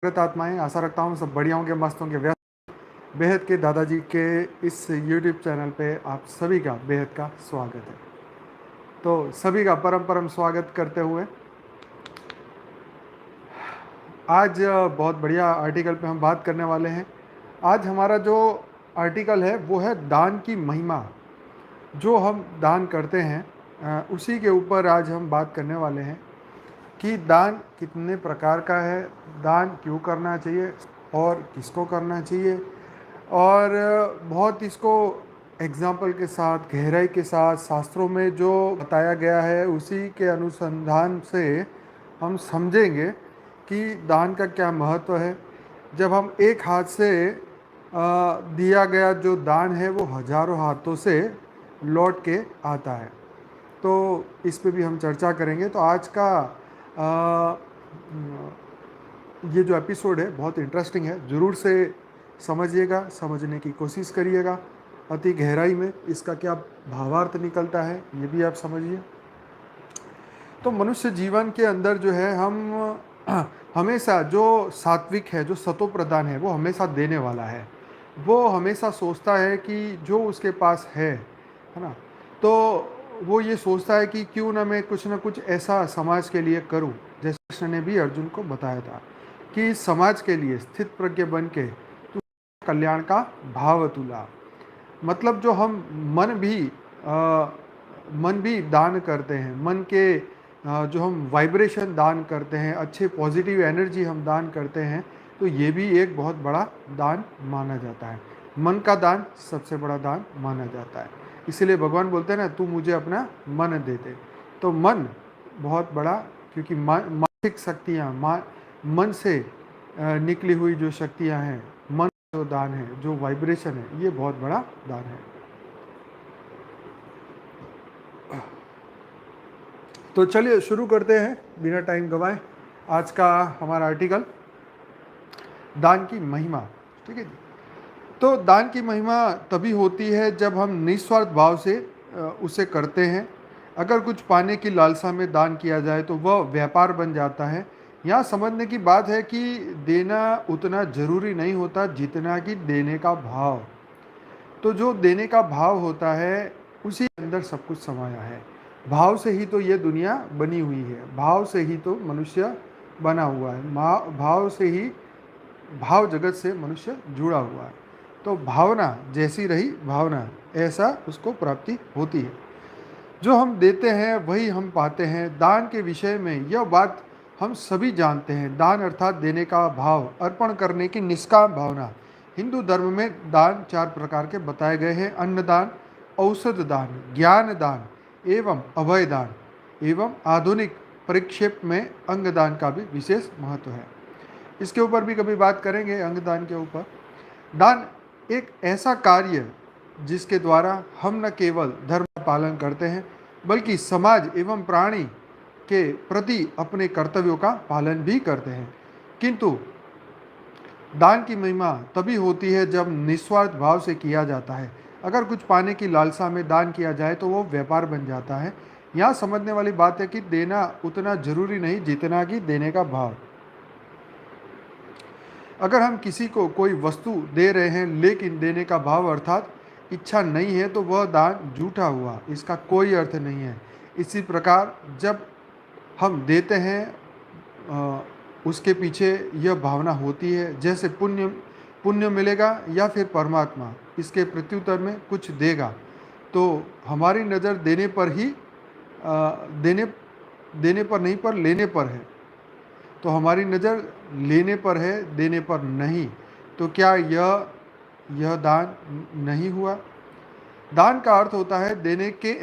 स्वागत आत्माएं, आशा रखता हूँ सब बढ़िया होंगे, मस्त होंगे, व्यस्त। बेहद के दादाजी के इस यूट्यूब चैनल पे आप सभी का बेहद का स्वागत है। तो सभी का परम परम स्वागत करते हुए आज बहुत बढ़िया आर्टिकल पे हम बात करने वाले हैं। आज हमारा जो आर्टिकल है वो है दान की महिमा। जो हम दान करते हैं उसी के ऊपर आज हम बात करने वाले हैं कि दान कितने प्रकार का है, दान क्यों करना चाहिए और किसको करना चाहिए। और बहुत इसको एग्जाम्पल के साथ, गहराई के साथ, शास्त्रों में जो बताया गया है उसी के अनुसंधान से हम समझेंगे कि दान का क्या महत्व है। जब हम एक हाथ से दिया गया जो दान है वो हजारों हाथों से लौट के आता है। तो इस पे भी हम चर्चा करेंगे। तो आज का आ, ये जो एपिसोड है बहुत इंटरेस्टिंग है, ज़रूर से समझिएगा, समझने की कोशिश करिएगा। अति गहराई में इसका क्या भावार्थ निकलता है ये भी आप समझिए। तो मनुष्य जीवन के अंदर जो है हम हमेशा जो सात्विक है, जो सतो प्रधान है, वो हमेशा देने वाला है। वो हमेशा सोचता है कि जो उसके पास है ना, तो वो ये सोचता है कि क्यों ना कुछ ऐसा समाज के लिए करूं। जैसे कृष्ण ने भी अर्जुन को बताया था कि समाज के लिए स्थित प्रज्ञ बन के तू कल्याण का भाव तुला। मतलब जो हम मन भी मन भी दान करते हैं, मन के जो हम वाइब्रेशन दान करते हैं, अच्छे पॉजिटिव एनर्जी हम दान करते हैं, तो ये भी एक बहुत बड़ा दान माना जाता है। मन का दान सबसे बड़ा दान माना जाता है। इसीलिए भगवान बोलते हैं ना, तू मुझे अपना मन दे दे। तो मन बहुत बड़ा, क्योंकि मानसिक शक्तियाँ, मन से निकली हुई जो शक्तियाँ हैं, मन जो दान है, जो वाइब्रेशन है, ये बहुत बड़ा दान है। तो चलिए शुरू करते हैं बिना टाइम गवाए आज का हमारा आर्टिकल, दान की महिमा। ठीक है जी। तो दान की महिमा तभी होती है जब हम निस्वार्थ भाव से उसे करते हैं। अगर कुछ पाने की लालसा में दान किया जाए तो वह व्यापार बन जाता है। यहाँ समझने की बात है कि देना उतना जरूरी नहीं होता जितना कि देने का भाव। तो जो देने का भाव होता है उसी के अंदर सब कुछ समाया है। भाव से ही तो ये दुनिया बनी हुई है, भाव से ही तो मनुष्य बना हुआ है, भाव से ही भाव जगत से मनुष्य जुड़ा हुआ है। तो भावना जैसी रही भावना ऐसा उसको प्राप्ति होती है। जो हम देते हैं वही हम पाते हैं। दान के विषय में यह बात हम सभी जानते हैं। दान अर्थात देने का भाव, अर्पण करने की निष्काम भावना। हिंदू धर्म में दान 4 प्रकार के बताए गए हैं: अन्नदान, औषध दान, ज्ञान दान एवं अभय दान। एवं आधुनिक परिक्षेप में अंगदान का भी विशेष महत्व है। इसके ऊपर भी कभी बात करेंगे, अंगदान के ऊपर। दान एक ऐसा कार्य जिसके द्वारा हम न केवल धर्म का पालन करते हैं बल्कि समाज एवं प्राणी के प्रति अपने कर्तव्यों का पालन भी करते हैं। किंतु दान की महिमा तभी होती है जब निस्वार्थ भाव से किया जाता है। अगर कुछ पाने की लालसा में दान किया जाए तो वो व्यापार बन जाता है। यहाँ समझने वाली बात है कि देना उतना जरूरी नहीं जितना कि देने का भाव। अगर हम किसी को कोई वस्तु दे रहे हैं लेकिन देने का भाव अर्थात इच्छा नहीं है तो वह दान झूठा हुआ, इसका कोई अर्थ नहीं है। इसी प्रकार जब हम देते हैं उसके पीछे यह भावना होती है जैसे पुण्य पुण्य मिलेगा या फिर परमात्मा इसके प्रत्युत्तर में कुछ देगा। तो हमारी नज़र देने पर ही देने पर नहीं पर लेने पर है। तो हमारी नज़र लेने पर है, देने पर नहीं। तो क्या यह दान नहीं हुआ? दान का अर्थ होता है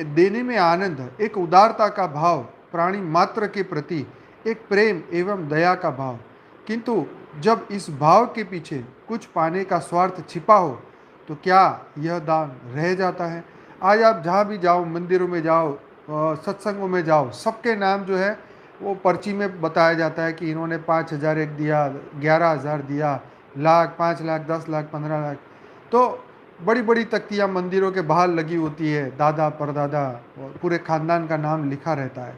देने में आनंद, एक उदारता का भाव, प्राणी मात्र के प्रति एक प्रेम एवं दया का भाव। किंतु जब इस भाव के पीछे कुछ पाने का स्वार्थ छिपा हो तो क्या यह दान रह जाता है? आज आप जहाँ भी जाओ, मंदिरों में जाओ, सत्संगों में जाओ, सबके नाम जो है वो पर्ची में बताया जाता है कि इन्होंने 5,000 एक दिया, 11,000 दिया, लाख, 5 लाख, 10 लाख, 15 लाख। तो बड़ी बड़ी तख्तियाँ मंदिरों के बाहर लगी होती है, दादा परदादा और पूरे खानदान का नाम लिखा रहता है।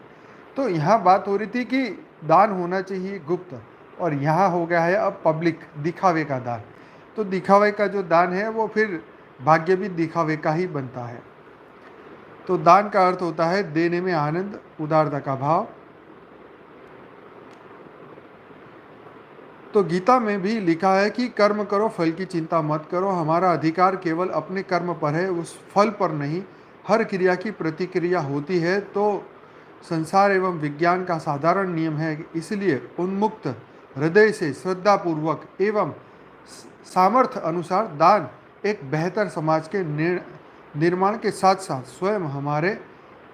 तो यहाँ बात हो रही थी कि दान होना चाहिए गुप्त। और यहाँ हो गया है अब पब्लिक, दिखावे का दान। तो दिखावे का जो दान है वो फिर भाग्य भी दिखावे का ही बनता है। तो दान का अर्थ होता है देने में आनंद, उदारता का भाव। तो गीता में भी लिखा है कि कर्म करो, फल की चिंता मत करो। हमारा अधिकार केवल अपने कर्म पर है, उस फल पर नहीं। हर क्रिया की प्रतिक्रिया होती है। तो संसार एवं विज्ञान का साधारण नियम है कि इसलिए उन्मुक्त हृदय से श्रद्धापूर्वक एवं सामर्थ्य अनुसार दान एक बेहतर समाज के निर्माण के साथ साथ स्वयं हमारे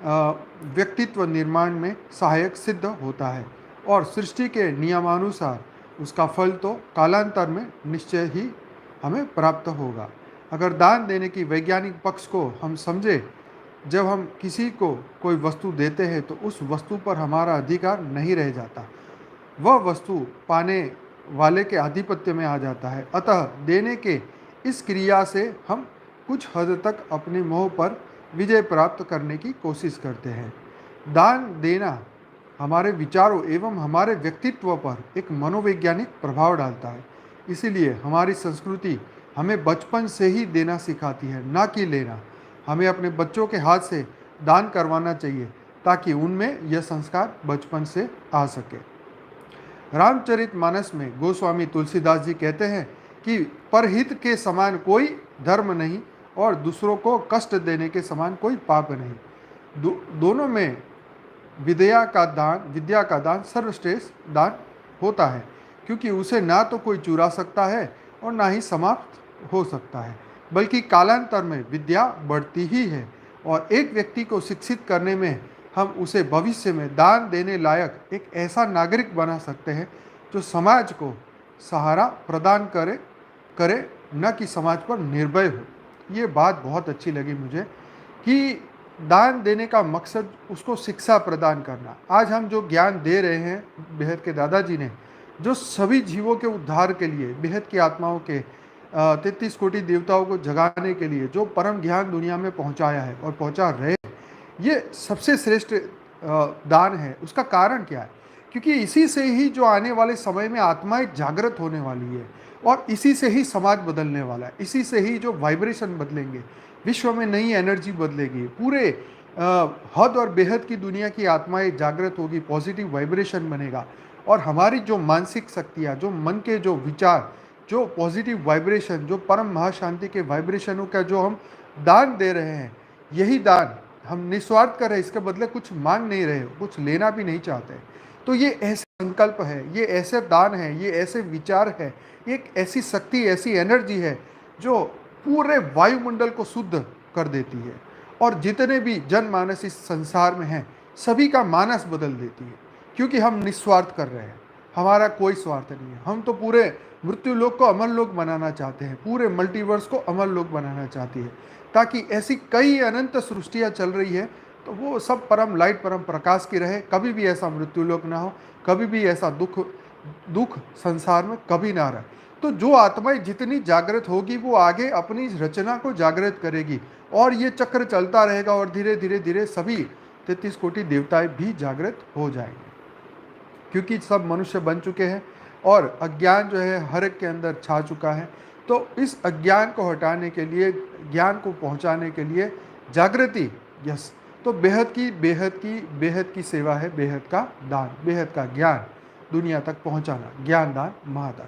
व्यक्तित्व निर्माण में सहायक सिद्ध होता है। और सृष्टि के नियमानुसार उसका फल तो कालांतर में निश्चय ही हमें प्राप्त होगा। अगर दान देने की वैज्ञानिक पक्ष को हम समझे, जब हम किसी को कोई वस्तु देते हैं तो उस वस्तु पर हमारा अधिकार नहीं रह जाता, वह वस्तु पाने वाले के आधिपत्य में आ जाता है। अतः देने के इस क्रिया से हम कुछ हद तक अपने मोह पर विजय प्राप्त करने की कोशिश करते हैं। दान देना हमारे विचारों एवं हमारे व्यक्तित्व पर एक मनोवैज्ञानिक प्रभाव डालता है। इसीलिए हमारी संस्कृति हमें बचपन से ही देना सिखाती है, ना कि लेना। हमें अपने बच्चों के हाथ से दान करवाना चाहिए ताकि उनमें यह संस्कार बचपन से आ सके। रामचरितमानस में गोस्वामी तुलसीदास जी कहते हैं कि परहित के समान कोई धर्म नहीं और दूसरों को कष्ट देने के समान कोई पाप नहीं। दोनों में विद्या का दान सर्वश्रेष्ठ दान होता है, क्योंकि उसे ना तो कोई चुरा सकता है और ना ही समाप्त हो सकता है, बल्कि कालांतर में विद्या बढ़ती ही है। और एक व्यक्ति को शिक्षित करने में हम उसे भविष्य में दान देने लायक एक ऐसा नागरिक बना सकते हैं जो समाज को सहारा प्रदान करे, न कि समाज पर निर्भय हो। ये बात बहुत अच्छी लगी मुझे कि दान देने का मकसद उसको शिक्षा प्रदान करना। आज हम जो ज्ञान दे रहे हैं, बेहद के दादाजी ने जो सभी जीवों के उद्धार के लिए, बेहद की आत्माओं के 33 कोटि देवताओं को जगाने के लिए जो परम ज्ञान दुनिया में पहुंचाया है और पहुंचा रहे हैं, ये सबसे श्रेष्ठ दान है। उसका कारण क्या है? क्योंकि इसी से ही जो आने वाले समय में आत्माएं जागृत होने वाली है और इसी से ही समाज बदलने वाला है। इसी से ही जो वाइब्रेशन बदलेंगे, विश्व में नई एनर्जी बदलेगी, पूरे हद और बेहद की दुनिया की आत्माएं जागृत होगी, पॉजिटिव वाइब्रेशन बनेगा। और हमारी जो मानसिक शक्तियाँ, जो मन के जो विचार, जो पॉजिटिव वाइब्रेशन, जो परम महाशांति के वाइब्रेशनों का जो हम दान दे रहे हैं, यही दान हम निस्वार्थ कर रहे हैं। इसके बदले कुछ मांग नहीं रहे, कुछ लेना भी नहीं चाहते। तो ये ऐसे संकल्प है, ये ऐसे दान है, ये ऐसे विचार है, एक ऐसी शक्ति, ऐसी एनर्जी है जो पूरे वायुमंडल को शुद्ध कर देती है और जितने भी जनमानस इस संसार में हैं सभी का मानस बदल देती है। क्योंकि हम निस्वार्थ कर रहे हैं, हमारा कोई स्वार्थ नहीं है। हम तो पूरे मृत्यु लोक को अमर लोक बनाना चाहते हैं, पूरे मल्टीवर्स को अमर लोक बनाना चाहती है, ताकि ऐसी कई अनंत सृष्टियाँ चल रही है तो वो सब परम लाइट, परम प्रकाश की रहे। कभी भी ऐसा मृत्यु लोक ना हो, कभी भी ऐसा दुख संसार में कभी ना रहे। तो जो आत्माएं जितनी जागृत होगी वो आगे अपनी रचना को जागृत करेगी और ये चक्र चलता रहेगा और धीरे धीरे धीरे सभी 33 कोटि देवताएं भी जागृत हो जाएंगे। क्योंकि सब मनुष्य बन चुके हैं और अज्ञान जो है हर एक के अंदर छा चुका है। तो इस अज्ञान को हटाने के लिए, ज्ञान को पहुंचाने के लिए जागृति, यस, तो बेहद की सेवा है, बेहद का दान, बेहद का ज्ञान दुनिया तक पहुंचाना, ज्ञान दान महादान।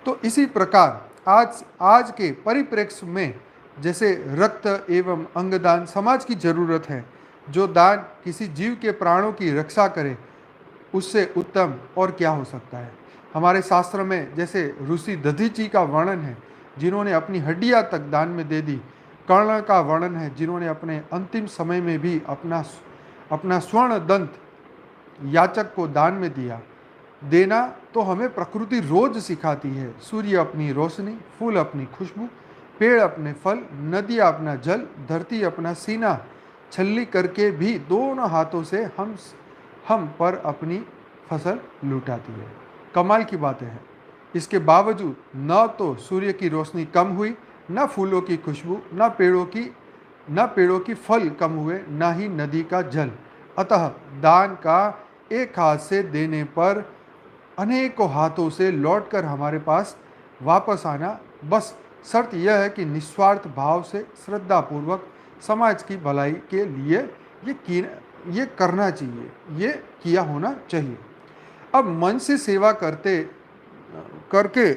तो इसी प्रकार आज के परिप्रेक्ष्य में जैसे रक्त एवं अंगदान समाज की जरूरत है, जो दान किसी जीव के प्राणों की रक्षा करे, उससे उत्तम और क्या हो सकता है। हमारे शास्त्र में जैसे ऋषि दधीची का वर्णन है, जिन्होंने अपनी हड्डियां तक दान में दे दी। कर्ण का वर्णन है, जिन्होंने अपने अंतिम समय में भी अपना स्वर्ण दंत याचक को दान में दिया। देना तो हमें प्रकृति रोज सिखाती है। सूर्य अपनी रोशनी, फूल अपनी खुशबू, पेड़ अपने फल, नदियाँ अपना जल, धरती अपना सीना छल्ली करके भी दोनों हाथों से हम पर अपनी फसल लुटाती है। कमाल की बातें हैं। इसके बावजूद न तो सूर्य की रोशनी कम हुई, न फूलों की खुशबू, न पेड़ों की फल कम हुए, न ही नदी का जल। अतः दान का एक हाथ से देने पर अनेकों हाथों से लौटकर हमारे पास वापस आना। बस शर्त यह है कि निस्वार्थ भाव से श्रद्धापूर्वक समाज की भलाई के लिए ये करना चाहिए, ये किया होना चाहिए। अब मन से सेवा करके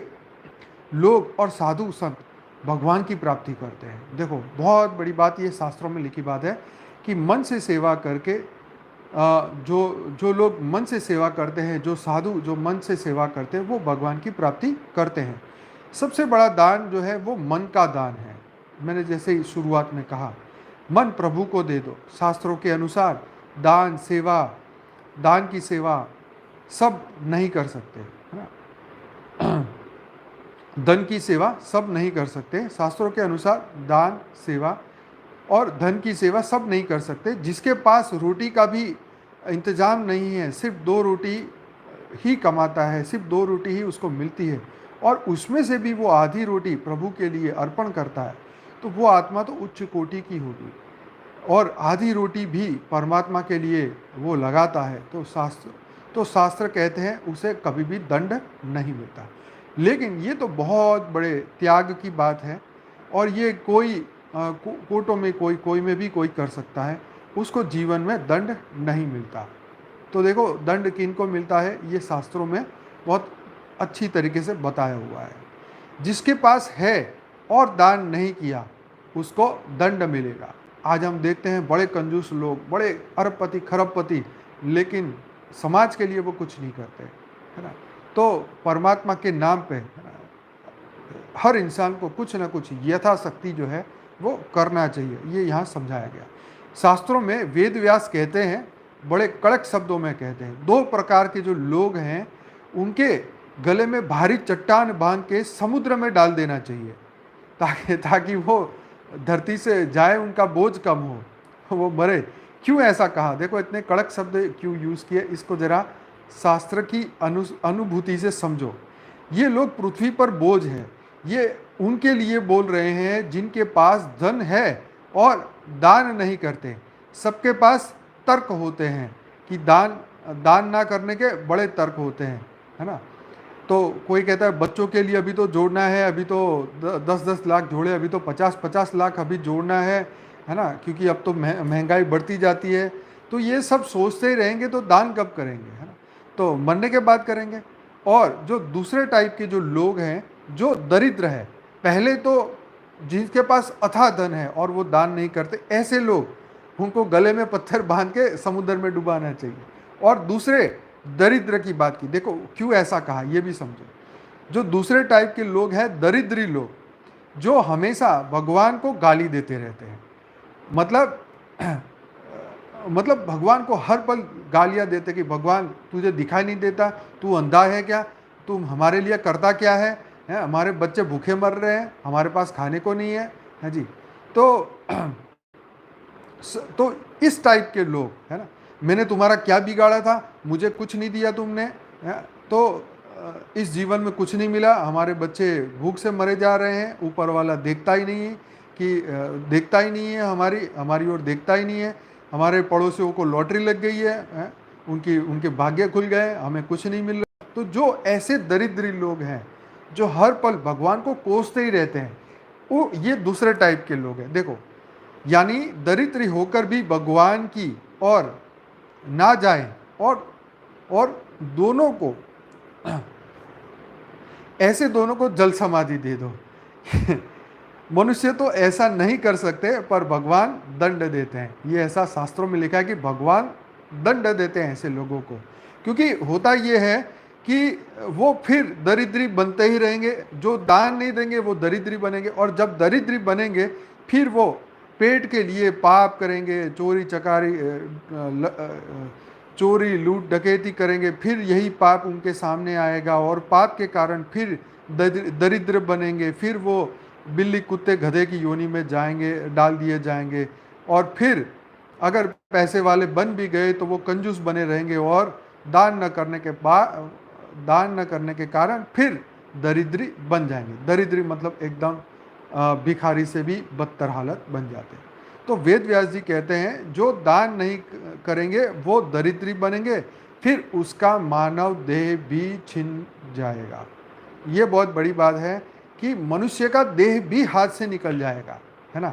लोग और साधु संत भगवान की प्राप्ति करते हैं। देखो बहुत बड़ी बात, ये शास्त्रों में लिखी बात है कि मन से सेवा करके जो लोग मन से सेवा करते हैं, जो साधु जो मन से सेवा करते हैं, वो भगवान की प्राप्ति करते हैं। सबसे बड़ा दान जो है वो मन का दान है। मैंने जैसे ही शुरुआत में कहा, मन प्रभु को दे दो। शास्त्रों के अनुसार दान की सेवा सब नहीं कर सकते, है ना। धन की सेवा सब नहीं कर सकते। शास्त्रों के अनुसार दान, सेवा और धन की सेवा सब नहीं कर सकते। जिसके पास रोटी का भी इंतजाम नहीं है, सिर्फ 2 रोटी ही कमाता है, सिर्फ 2 रोटी ही उसको मिलती है, और उसमें से भी वो आधी रोटी प्रभु के लिए अर्पण करता है, तो वो आत्मा तो उच्च कोटि की होगी। और आधी रोटी भी परमात्मा के लिए वो लगाता है, तो शास्त्र कहते हैं उसे कभी भी दंड नहीं मिलता। लेकिन ये तो बहुत बड़े त्याग की बात है, और ये कोई कोटों में कोई में भी कोई कर सकता है, उसको जीवन में दंड नहीं मिलता। तो देखो दंड किनको मिलता है, ये शास्त्रों में बहुत अच्छी तरीके से बताया हुआ है। जिसके पास है और दान नहीं किया, उसको दंड मिलेगा। आज हम देखते हैं बड़े कंजूस लोग, बड़े अरबपति खरबपति, लेकिन समाज के लिए वो कुछ नहीं करते, है ना। तो परमात्मा के नाम पे हर इंसान को कुछ ना कुछ यथाशक्ति जो है वो करना चाहिए, ये यहाँ समझाया गया। शास्त्रों में वेद व्यास कहते हैं, बड़े कड़क शब्दों में कहते हैं, 2 प्रकार के जो लोग हैं उनके गले में भारी चट्टान बांध के समुद्र में डाल देना चाहिए, ताकि वो धरती से जाए, उनका बोझ कम हो, वो मरे। क्यों ऐसा कहा, देखो इतने कड़क शब्द क्यों यूज़ किए, इसको ज़रा शास्त्र की अनुभूति से समझो। ये लोग पृथ्वी पर बोझ हैं, ये उनके लिए बोल रहे हैं जिनके पास धन है और दान नहीं करते। सबके पास तर्क होते हैं कि दान ना करने के बड़े तर्क होते हैं, है ना। तो कोई कहता है बच्चों के लिए अभी तो जोड़ना है, अभी तो 10-10 लाख जोड़े, अभी तो 50-50 लाख अभी जोड़ना है ना, क्योंकि अब तो महंगाई बढ़ती जाती है। तो ये सब सोचते ही रहेंगे तो दान कब करेंगे, है ना। तो मरने के बाद करेंगे। और जो दूसरे टाइप के जो लोग हैं, जो दरिद्र है, पहले तो जिनके पास अथाह धन है और वो दान नहीं करते, ऐसे लोग, उनको गले में पत्थर बांध के समुद्र में डुबाना चाहिए। और दूसरे दरिद्र की बात की, देखो क्यों ऐसा कहा ये भी समझो। जो दूसरे टाइप के लोग हैं, दरिद्री लोग, जो हमेशा भगवान को गाली देते रहते हैं, मतलब भगवान को हर पल गालियां देते कि भगवान तुझे दिखाई नहीं देता, तू अंधा है क्या, तुम हमारे लिए करता क्या है, हमारे बच्चे भूखे मर रहे हैं, हमारे पास खाने को नहीं है जी। तो इस टाइप के लोग, है ना, मैंने तुम्हारा क्या बिगाड़ा था, मुझे कुछ नहीं दिया तुमने, तो इस जीवन में कुछ नहीं मिला, हमारे बच्चे भूख से मरे जा रहे हैं, ऊपर वाला देखता ही नहीं है, हमारी ओर देखता ही नहीं है, हमारे पड़ोसियों को लॉटरी लग गई है, उनके भाग्य खुल गए, हमें कुछ नहीं मिल रहा। तो जो ऐसे दरिद्री लोग हैं, जो हर पल भगवान को कोसते ही रहते हैं, वो ये दूसरे टाइप के लोग हैं। देखो, यानी दरिद्री होकर भी भगवान की और ना जाए, और दोनों को ऐसे दोनों को जल समाधि दे दो। मनुष्य तो ऐसा नहीं कर सकते, पर भगवान दंड देते हैं। ये ऐसा शास्त्रों में लिखा है कि भगवान दंड देते हैं ऐसे लोगों को, क्योंकि होता ये है कि वो फिर दरिद्री बनते ही रहेंगे। जो दान नहीं देंगे वो दरिद्री बनेंगे, और जब दरिद्री बनेंगे फिर वो पेट के लिए पाप करेंगे, चोरी लूट डकैती करेंगे, फिर यही पाप उनके सामने आएगा, और पाप के कारण फिर दरिद्र बनेंगे, फिर वो बिल्ली कुत्ते गधे की योनि में डाल दिए जाएंगे, और फिर अगर पैसे वाले बन भी गए तो वो कंजूस बने रहेंगे, और दान न करने के कारण फिर दरिद्री बन जाएंगे। दरिद्री मतलब एकदम भिखारी से भी बदतर हालत बन जाते हैं। तो वेद व्यास जी कहते हैं जो दान नहीं करेंगे वो दरिद्री बनेंगे, फिर उसका मानव देह भी छिन जाएगा। ये बहुत बड़ी बात है कि मनुष्य का देह भी हाथ से निकल जाएगा, है ना।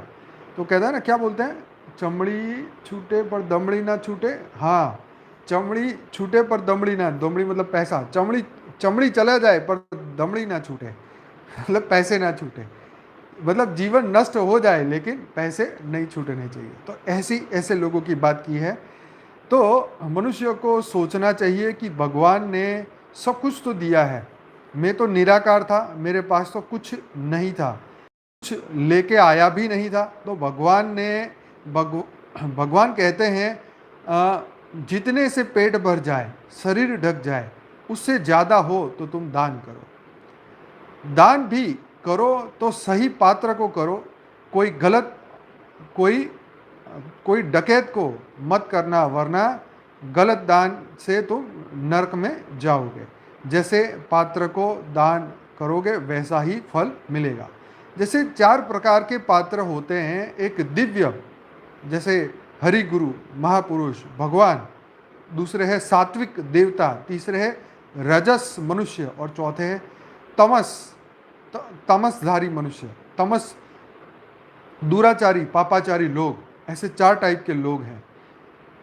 तो कहता है ना, क्या बोलते हैं, चमड़ी छूटे पर दमड़ी ना छूटे। हाँ, चमड़ी छूटे पर दमड़ी ना, दमड़ी मतलब पैसा, चमड़ी चमड़ी चला जाए पर दमड़ी ना छूटे, मतलब पैसे ना छूटे, मतलब जीवन नष्ट हो जाए लेकिन पैसे नहीं छूटने चाहिए। तो ऐसे लोगों की बात की है। तो मनुष्य को सोचना चाहिए कि भगवान ने सब कुछ तो दिया है, मैं तो निराकार था, मेरे पास तो कुछ नहीं था, कुछ लेके आया भी नहीं था। तो भगवान कहते हैं जितने से पेट भर जाए, शरीर ढक जाए, उससे ज़्यादा हो तो तुम दान करो। दान भी करो तो सही पात्र को करो, कोई गलत कोई कोई डकैत को मत करना, वरना गलत दान से तुम नरक में जाओगे। जैसे पात्र को दान करोगे वैसा ही फल मिलेगा। जैसे 4 प्रकार के पात्र होते हैं, एक दिव्य जैसे हरि गुरु महापुरुष भगवान, दूसरे है सात्विक देवता, तीसरे है रजस मनुष्य और चौथे है तमसधारी मनुष्य, तमस दुराचारी पापाचारी लोग। ऐसे 4 टाइप के लोग हैं।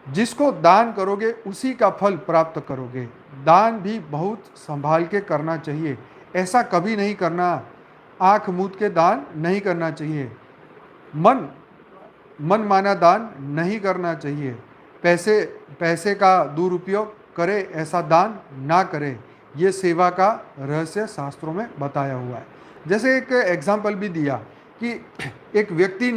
जिसको दान करोगे उसी का फल प्राप्त करोगे। दान भी बहुत संभाल के करना चाहिए, ऐसा कभी नहीं करना, आंख मूंद के दान नहीं करना चाहिए, मन माना दान नहीं करना चाहिए, पैसे का दुरुपयोग करे ऐसा दान ना करे। ये सेवा का रहस्य शास्त्रों में बताया हुआ है। जैसे एक एग्जाम्पल भी दिया कि एक व्यक्ति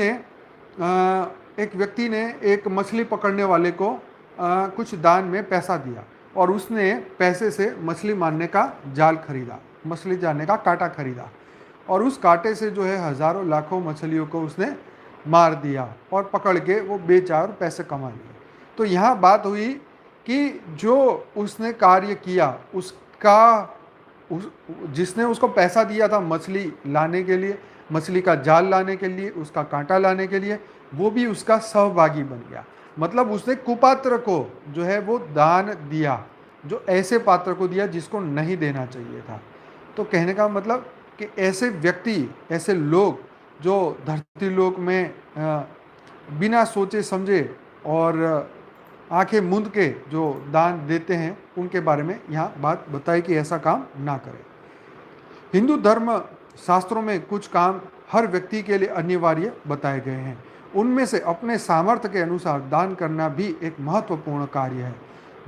ने एक मछली पकड़ने वाले को कुछ दान में पैसा दिया और उसने पैसे से मछली मारने का जाल खरीदा, मछली जाने का कांटा खरीदा और उस कांटे से जो है हज़ारों लाखों मछलियों को उसने मार दिया और पकड़ के वो बेचा और पैसे कमा लिए। तो यहाँ बात हुई कि जो उसने कार्य किया जिसने उसको पैसा दिया था मछली लाने के लिए, मछली का जाल लाने के लिए, उसका कांटा लाने के लिए, वो भी उसका सहभागी बन गया। मतलब उसने कुपात्र को जो है वो दान दिया, जो ऐसे पात्र को दिया जिसको नहीं देना चाहिए था। तो कहने का मतलब कि ऐसे व्यक्ति, ऐसे लोग जो धरती लोक में बिना सोचे समझे और आंखें मूंद के जो दान देते हैं, उनके बारे में यहाँ बात बताई कि ऐसा काम ना करें। हिंदू धर्म शास्त्रों में कुछ काम हर व्यक्ति के लिए अनिवार्य बताए गए हैं। उनमें से अपने सामर्थ्य के अनुसार दान करना भी एक महत्वपूर्ण कार्य है।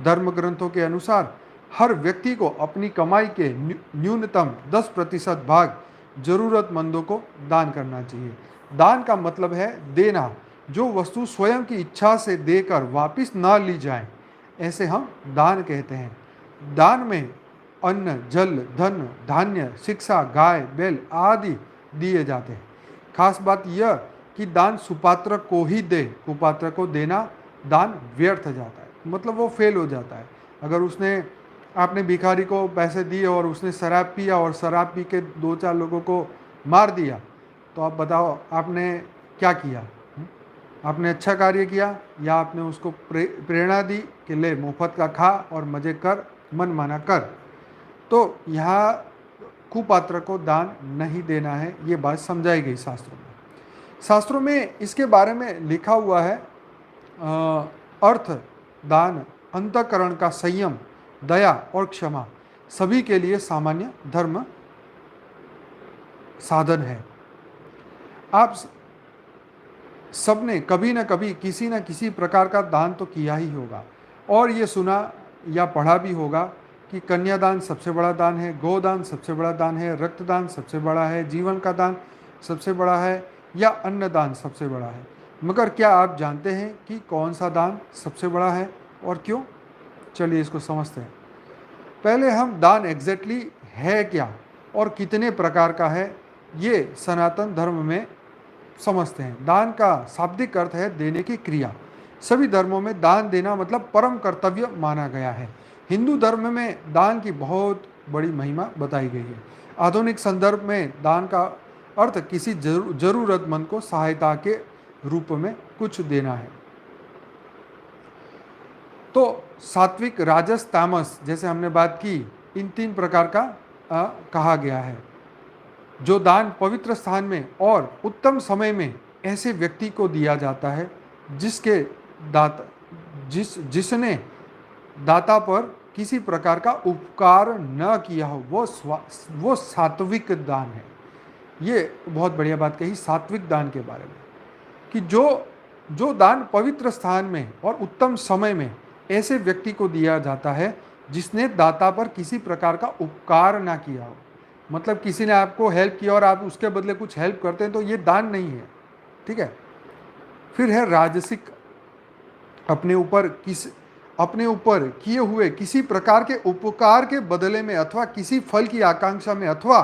धर्म ग्रंथों के अनुसार हर व्यक्ति को अपनी कमाई के न्यूनतम 10% भाग जरूरतमंदों को दान करना चाहिए। दान का मतलब है देना, जो वस्तु स्वयं की इच्छा से देकर वापस ना ली जाए, ऐसे हम दान कहते हैं। दान में अन्न, जल, धन, धान्य, शिक्षा, गाय, बैल आदि दिए जाते हैं। खास बात यह कि दान सुपात्र को ही दे, कुपात्र को देना दान व्यर्थ जाता है, मतलब वो फेल हो जाता है। अगर आपने भिखारी को पैसे दिए और उसने शराब पिया और शराब पी के 2-4 लोगों को मार दिया, तो आप बताओ आपने क्या किया? आपने अच्छा कार्य किया या आपने उसको प्रेरणा दी कि ले मुफ्त का खा और मज़े कर, मन माना कर? तो यहाँ कुपात्र को दान नहीं देना है, ये बात समझाई गई शास्त्रों में इसके बारे में लिखा हुआ है। अर्थ, दान, अंतःकरण का संयम, दया और क्षमा सभी के लिए सामान्य धर्म साधन है। आप सबने कभी न कभी किसी न किसी प्रकार का दान तो किया ही होगा और ये सुना या पढ़ा भी होगा कि कन्यादान सबसे बड़ा दान है, गोदान सबसे बड़ा दान है, रक्तदान सबसे बड़ा है, जीवन का दान सबसे बड़ा है या अन्नदान सबसे बड़ा है। मगर क्या आप जानते हैं कि कौन सा दान सबसे बड़ा है और क्यों? चलिए इसको समझते हैं। पहले हम दान एग्जैक्टली है क्या और कितने प्रकार का है, ये सनातन धर्म में समझते हैं। दान का शाब्दिक अर्थ है देने की क्रिया। सभी धर्मों में दान देना मतलब परम कर्तव्य माना गया है। हिंदू धर्म में दान की बहुत बड़ी महिमा बताई गई है। आधुनिक संदर्भ में दान का अर्थ किसी जरूरतमंद को सहायता के रूप में कुछ देना है। तो सात्विक, राजस, तामस, जैसे हमने बात की, इन 3 प्रकार का कहा गया है। जो दान पवित्र स्थान में और उत्तम समय में ऐसे व्यक्ति को दिया जाता है जिसके दाता जिसने दाता पर किसी प्रकार का उपकार न किया हो, वो सात्विक दान है। ये बहुत बढ़िया बात कही सात्विक दान के बारे में, कि जो दान पवित्र स्थान में और उत्तम समय में ऐसे व्यक्ति को दिया जाता है जिसने दाता पर किसी प्रकार का उपकार ना किया हो। मतलब किसी ने आपको हेल्प किया और आप उसके बदले कुछ हेल्प करते हैं, तो ये दान नहीं है। ठीक है। फिर है राजसिक, अपने ऊपर किए हुए किसी प्रकार के उपकार के बदले में अथवा किसी फल की आकांक्षा में अथवा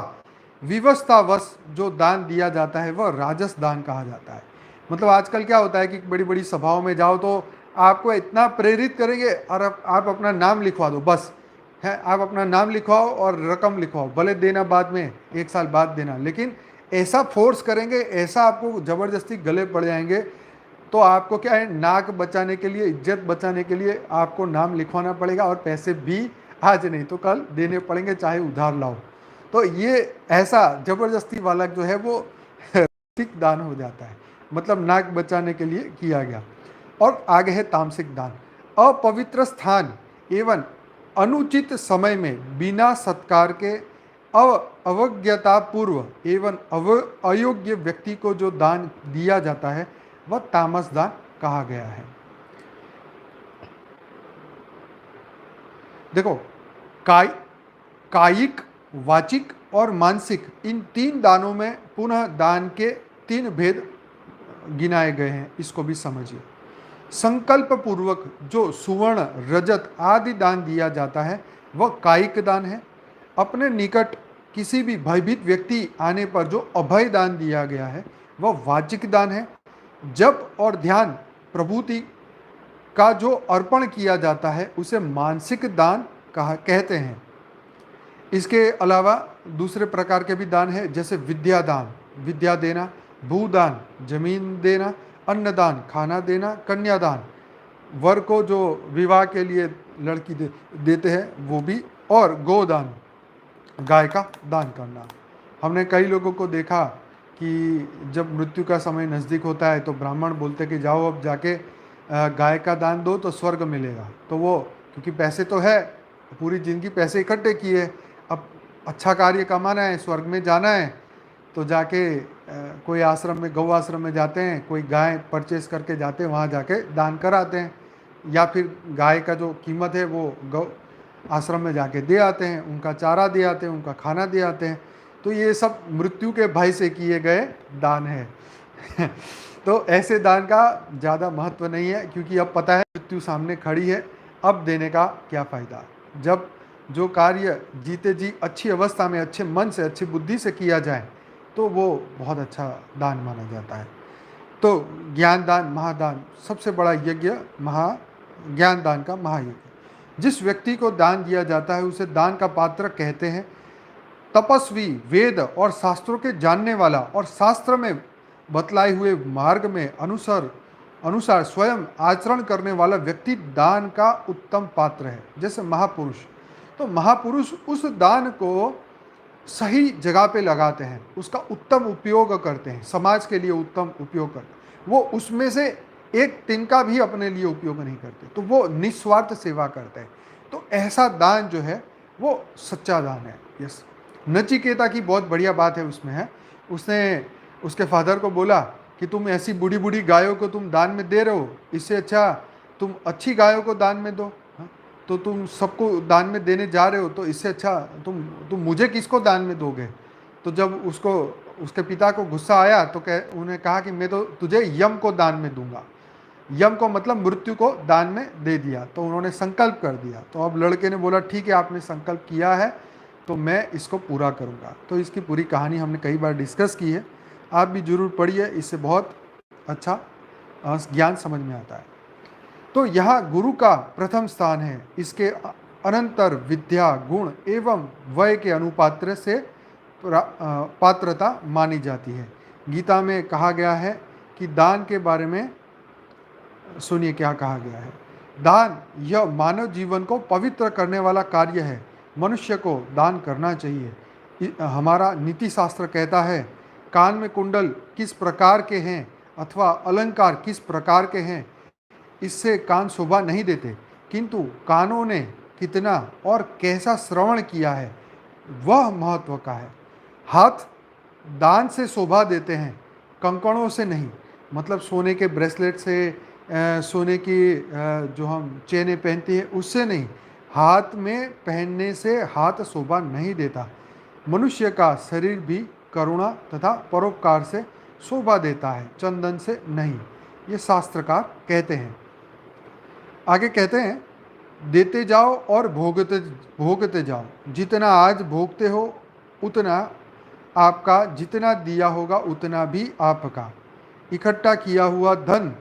विवशतावश जो दान दिया जाता है वह राजस दान कहा जाता है। मतलब आजकल क्या होता है कि बड़ी बड़ी सभाओं में जाओ तो आपको इतना प्रेरित करेंगे और आप अपना नाम लिखवा दो, बस है, आप अपना नाम लिखवाओ और रकम लिखवाओ, भले देना बाद में, 1 साल बाद देना, लेकिन ऐसा फोर्स करेंगे, ऐसा आपको ज़बरदस्ती गले पड़ जाएंगे। तो आपको क्या है, नाक बचाने के लिए, इज्जत बचाने के लिए आपको नाम लिखवाना पड़ेगा और पैसे भी आज नहीं तो कल देने पड़ेंगे, चाहे उधार लाओ। तो ये ऐसा ज़बरदस्ती वाला जो है वो राजसिक दान हो जाता है, मतलब नाक बचाने के लिए किया गया। और आगे है तामसिक दान, अपवित्र स्थान एवं अनुचित समय में बिना सत्कार के अवज्ञता पूर्व एवं अयोग्य व्यक्ति को जो दान दिया जाता है वह तामस दान कहा गया है। देखो, कायिक, वाचिक और मानसिक, इन 3 दानों में पुनः दान के 3 भेद गिनाए गए हैं, इसको भी समझिए। संकल्प पूर्वक जो सुवर्ण, रजत आदि दान दिया जाता है वह कायिक दान है। अपने निकट किसी भी भयभीत व्यक्ति आने पर जो अभय दान दिया गया है वह वाचिक दान है। जप और ध्यान प्रभूति का जो अर्पण किया जाता है उसे मानसिक दान कहते हैं। इसके अलावा दूसरे प्रकार के भी दान है, जैसे विद्या दान, विद्या देना, भूदान, जमीन देना, अन्नदान, खाना देना, कन्यादान, वर को जो विवाह के लिए लड़की देते हैं वो भी, और गोदान, गाय का दान करना। हमने कई लोगों को देखा कि जब मृत्यु का समय नज़दीक होता है तो ब्राह्मण बोलते कि जाओ अब जाके गाय का दान दो तो स्वर्ग मिलेगा। तो वो, क्योंकि पैसे तो है, पूरी ज़िंदगी पैसे इकट्ठे किए, अब अच्छा कार्य कमाना है, स्वर्ग में जाना है, तो जाके कोई आश्रम में, गौ आश्रम में जाते हैं, कोई गाय परचेस करके जाते हैं, वहाँ जाके दान कराते हैं, या फिर गाय का जो कीमत है वो गौ आश्रम में जाके दे आते हैं, उनका चारा दे आते हैं, उनका खाना दे आते हैं। तो ये सब मृत्यु के भय से किए गए दान है। तो ऐसे दान का ज़्यादा महत्व नहीं है, क्योंकि अब पता है मृत्यु सामने खड़ी है, अब देने का क्या फ़ायदा। जब जो कार्य जीते जी अच्छी अवस्था में, अच्छे मन से, अच्छी बुद्धि से किया जाए तो वो बहुत अच्छा दान माना जाता है। तो ज्ञान दान, महादान, सबसे बड़ा यज्ञ ज्ञान दान का महायज्ञ। जिस व्यक्ति को दान दिया जाता है उसे दान का पात्र कहते हैं। तपस्वी, वेद और शास्त्रों के जानने वाला और शास्त्र में बतलाए हुए मार्ग में अनुसार स्वयं आचरण करने वाला व्यक्ति दान का उत्तम पात्र है। जैसे महापुरुष, तो महापुरुष उस दान को सही जगह पे लगाते हैं, उसका उत्तम उपयोग करते हैं, समाज के लिए उत्तम उपयोग करते हैं। वो उसमें से एक तिनका भी अपने लिए उपयोग नहीं करते, तो वो निस्वार्थ सेवा करते हैं। तो ऐसा दान जो है वो सच्चा दान है। यस, नचिकेता की बहुत बढ़िया बात है उसमें है, उसने उसके फादर को बोला कि तुम ऐसी बूढ़ी बूढ़ी गायों को तुम दान में दे रहे हो, इससे अच्छा तुम अच्छी गायों को दान में दो। तो तुम सबको दान में देने जा रहे हो, तो इससे अच्छा तुम मुझे किसको दान में दोगे। तो जब उसके पिता को गुस्सा आया तो उन्हें कहा कि मैं तो तुझे यम को दान में दूंगा। यम को मतलब मृत्यु को दान में दे दिया। तो उन्होंने संकल्प कर दिया। तो अब लड़के ने बोला ठीक है, आपने संकल्प किया है तो मैं इसको पूरा करूँगा। तो इसकी पूरी कहानी हमने कई बार डिस्कस की है, आप भी जरूर पढ़िए, इससे बहुत अच्छा ज्ञान समझ में आता है। तो यहाँ गुरु का प्रथम स्थान है। इसके अनंतर विद्या, गुण एवं वय के अनुपात्र से पात्रता मानी जाती है। गीता में कहा गया है कि दान के बारे में सुनिए क्या कहा गया है दान यह मानव जीवन को पवित्र करने वाला कार्य है। मनुष्य को दान करना चाहिए। हमारा नीति शास्त्र कहता है, कान में कुंडल किस प्रकार के हैं अथवा अलंकार किस प्रकार के हैं, इससे कान शोभा नहीं देते, किंतु कानों ने कितना और कैसा श्रवण किया है वह महत्व का है। हाथ दान से शोभा देते हैं, कंकड़ों से नहीं। मतलब सोने के ब्रेसलेट से, सोने की जो हम चेनें पहनती हैं उससे नहीं। हाथ में पहनने से हाथ शोभा नहीं देता। मनुष्य का शरीर भी करुणा तथा परोपकार से शोभा देता है, चंदन से नहीं, ये शास्त्रकार कहते हैं। आगे कहते हैं, देते जाओ और भोगते भोगते जाओ। जितना आज भोगते हो उतना आपका, जितना दिया होगा उतना भी आपका। इकट्ठा किया हुआ धन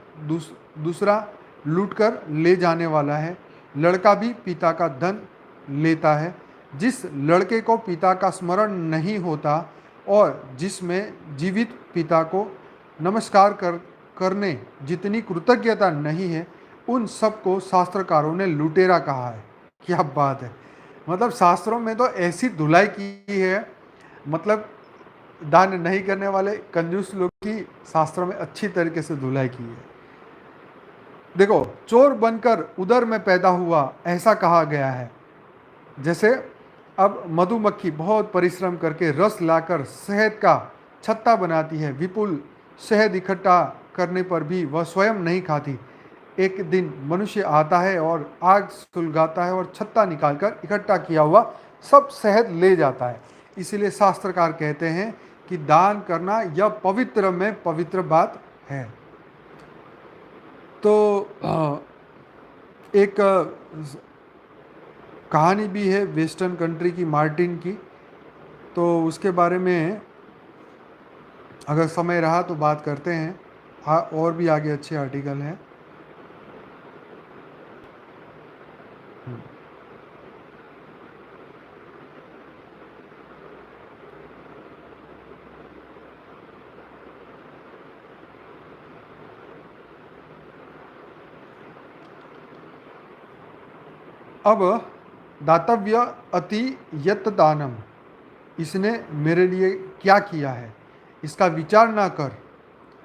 दूसरा लूटकर ले जाने वाला है। लड़का भी पिता का धन लेता है। जिस लड़के को पिता का स्मरण नहीं होता और जिसमें जीवित पिता को नमस्कार करने जितनी कृतज्ञता नहीं है, उन सबको शास्त्रकारों ने लुटेरा कहा है। क्या बात है! मतलब शास्त्रों में तो ऐसी धुलाई की है, मतलब दान नहीं करने वाले कंजूस लोग की शास्त्रों में अच्छी तरीके से धुलाई की है। देखो, चोर बनकर उदर में पैदा हुआ, ऐसा कहा गया है। जैसे अब मधुमक्खी बहुत परिश्रम करके रस लाकर शहद का छत्ता बनाती है, विपुल शहद इकट्ठा करने पर भी वह स्वयं नहीं खाती। एक दिन मनुष्य आता है और आग सुलगाता है और छत्ता निकालकर इकट्ठा किया हुआ सब शहद ले जाता है। इसीलिए शास्त्रकार कहते हैं कि दान करना यह पवित्र में पवित्र बात है। तो एक कहानी भी है वेस्टर्न कंट्री की, मार्टिन की, तो उसके बारे में अगर समय रहा तो बात करते हैं। हाँ, और भी आगे अच्छे आर्टिकल हैं। अब दातव्य अति यत दानम, इसने मेरे लिए क्या किया है इसका विचार ना कर,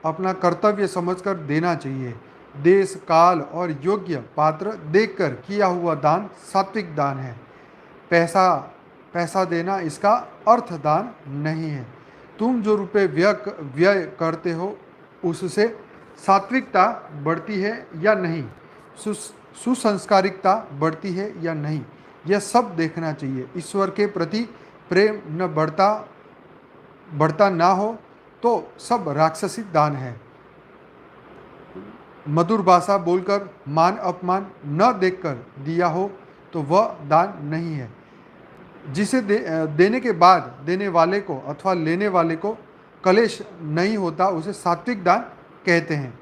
अपना कर्तव्य समझकर देना चाहिए। देश काल और योग्य पात्र देखकर किया हुआ दान सात्विक दान है। पैसा देना इसका अर्थ दान नहीं है। तुम जो रुपये व्यय करते हो उससे सात्विकता बढ़ती है या नहीं, सुसंस्कारिकता बढ़ती है या नहीं, यह सब देखना चाहिए। ईश्वर के प्रति प्रेम न बढ़ता ना हो तो सब राक्षसी दान है। मधुर भाषा बोलकर मान अपमान न देखकर दिया हो तो वह दान नहीं है। जिसे देने के बाद देने वाले को अथवा लेने वाले को कलेश नहीं होता उसे सात्विक दान कहते हैं।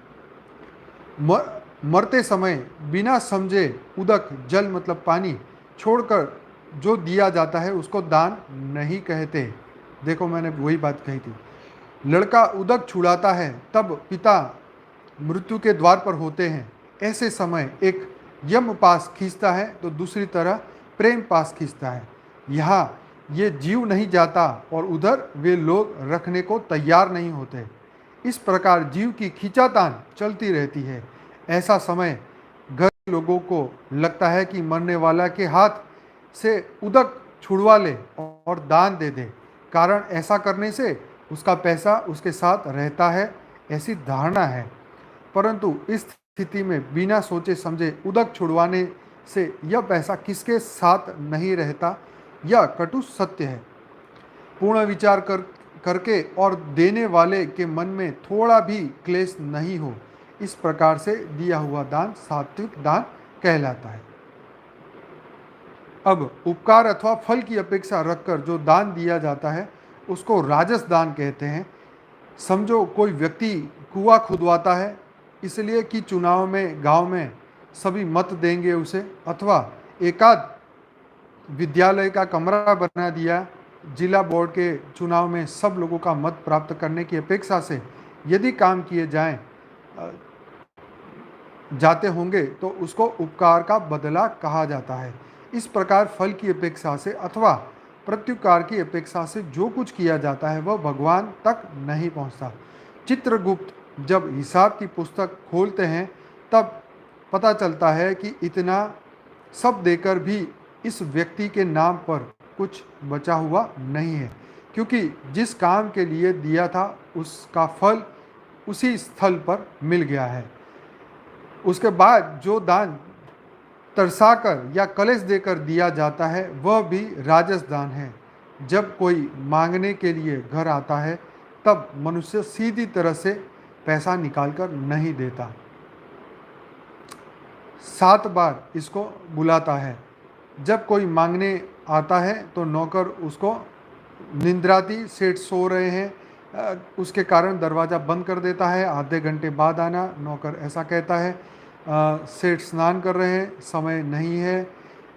मरते समय बिना समझे उदक, जल मतलब पानी, छोड़कर जो दिया जाता है उसको दान नहीं कहते। देखो, मैंने वही बात कही थी। लड़का उदक छुड़ाता है तब पिता मृत्यु के द्वार पर होते हैं। ऐसे समय एक यम पास खींचता है तो दूसरी तरह प्रेम पास खींचता है। यहाँ ये जीव नहीं जाता और उधर वे लोग रखने को तैयार नहीं होते। इस प्रकार जीव की खींचातान चलती रहती है। ऐसा समय घर के लोगों को लगता है कि मरने वाला के हाथ से उदक छुड़वा ले और दान दे दे, कारण ऐसा करने से उसका पैसा उसके साथ रहता है, ऐसी धारणा है। परंतु इस स्थिति में बिना सोचे समझे उदक छुड़वाने से यह पैसा किसके साथ नहीं रहता, यह कटु सत्य है। पूर्ण विचार करके और देने वाले के मन में थोड़ा भी क्लेश नहीं हो, इस प्रकार से दिया हुआ दान सात्विक दान कहलाता है। अब उपकार अथवा फल की अपेक्षा रखकर जो दान दिया जाता है उसको राजस दान कहते हैं। समझो कोई व्यक्ति कुआं खुदवाता है इसलिए कि चुनाव में गांव में सभी मत देंगे उसे, अथवा एकाध विद्यालय का कमरा बना दिया जिला बोर्ड के चुनाव में सब लोगों का मत प्राप्त करने की अपेक्षा से यदि काम किए जाएं जाते होंगे तो उसको उपकार का बदला कहा जाता है। इस प्रकार फल की अपेक्षा से अथवा प्रत्युपकार की अपेक्षा से जो कुछ किया जाता है वह भगवान तक नहीं पहुंचता। चित्रगुप्त जब हिसाब की पुस्तक खोलते हैं तब पता चलता है कि इतना सब देकर भी इस व्यक्ति के नाम पर कुछ बचा हुआ नहीं है, क्योंकि जिस काम के लिए दिया था उसका फल उसी स्थल पर मिल गया है। उसके बाद जो दान तरसाकर या कलेश देकर दिया जाता है वह भी राजस दान है। जब कोई मांगने के लिए घर आता है तब मनुष्य सीधी तरह से पैसा निकालकर नहीं देता, 7 बार इसको बुलाता है। जब कोई मांगने आता है तो नौकर उसको निंद्राती सेठ सो रहे हैं उसके कारण दरवाज़ा बंद कर देता है। आधे घंटे बाद आना, नौकर ऐसा कहता है। सेठ स्नान कर रहे हैं, समय नहीं है।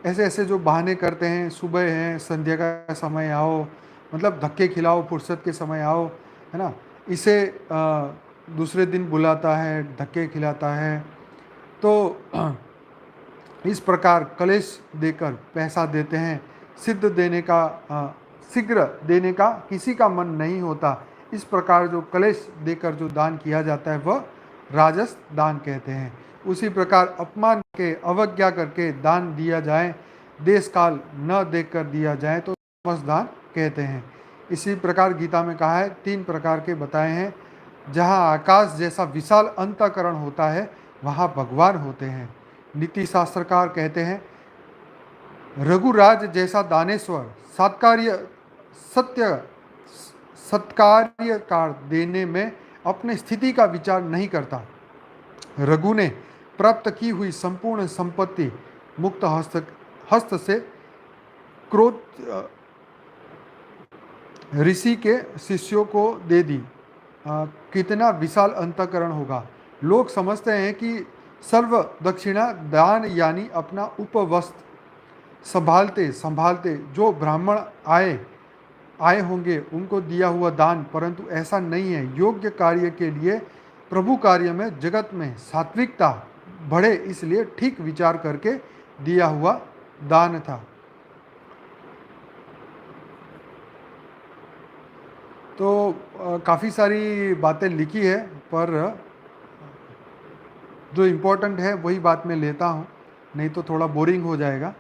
ऐसे ऐसे जो बहाने करते हैं, सुबह है, संध्या का समय आओ, मतलब धक्के खिलाओ, फुर्सत के समय आओ, है ना। इसे दूसरे दिन बुलाता है, धक्के खिलाता है। तो इस प्रकार कलेश देकर पैसा देते हैं। शीघ्र देने का किसी का मन नहीं होता। इस प्रकार जो कलेश देकर जो दान किया जाता है वह राजस दान कहते हैं। उसी प्रकार अपमान के अवज्ञा करके दान दिया जाए, देश काल न देखकर दिया जाए तो तमस दान कहते हैं। इसी प्रकार गीता में कहा है, 3 प्रकार के बताए हैं। जहाँ आकाश जैसा विशाल अंतःकरण होता है वहाँ भगवान होते हैं। नीति शास्त्रकार कहते हैं, रघुराज जैसा दानेश्वर सत्कार्यकार देने में अपने स्थिति का विचार नहीं करता। रघु ने प्राप्त की हुई संपूर्ण संपत्ति मुक्त हस्त से क्रोध ऋषि के शिष्यों को दे दी। कितना विशाल अंतःकरण होगा। लोग समझते हैं कि सर्व दक्षिणा दान यानी अपना उपवस्त्र संभालते संभालते जो ब्राह्मण आए होंगे उनको दिया हुआ दान, परंतु ऐसा नहीं है। योग्य कार्य के लिए प्रभु कार्य में जगत में सात्विकता बढ़े, इसलिए ठीक विचार करके दिया हुआ दान था। तो काफ़ी सारी बातें लिखी है, पर जो इम्पोर्टेंट है वही बात मैं लेता हूँ, नहीं तो थोड़ा बोरिंग हो जाएगा।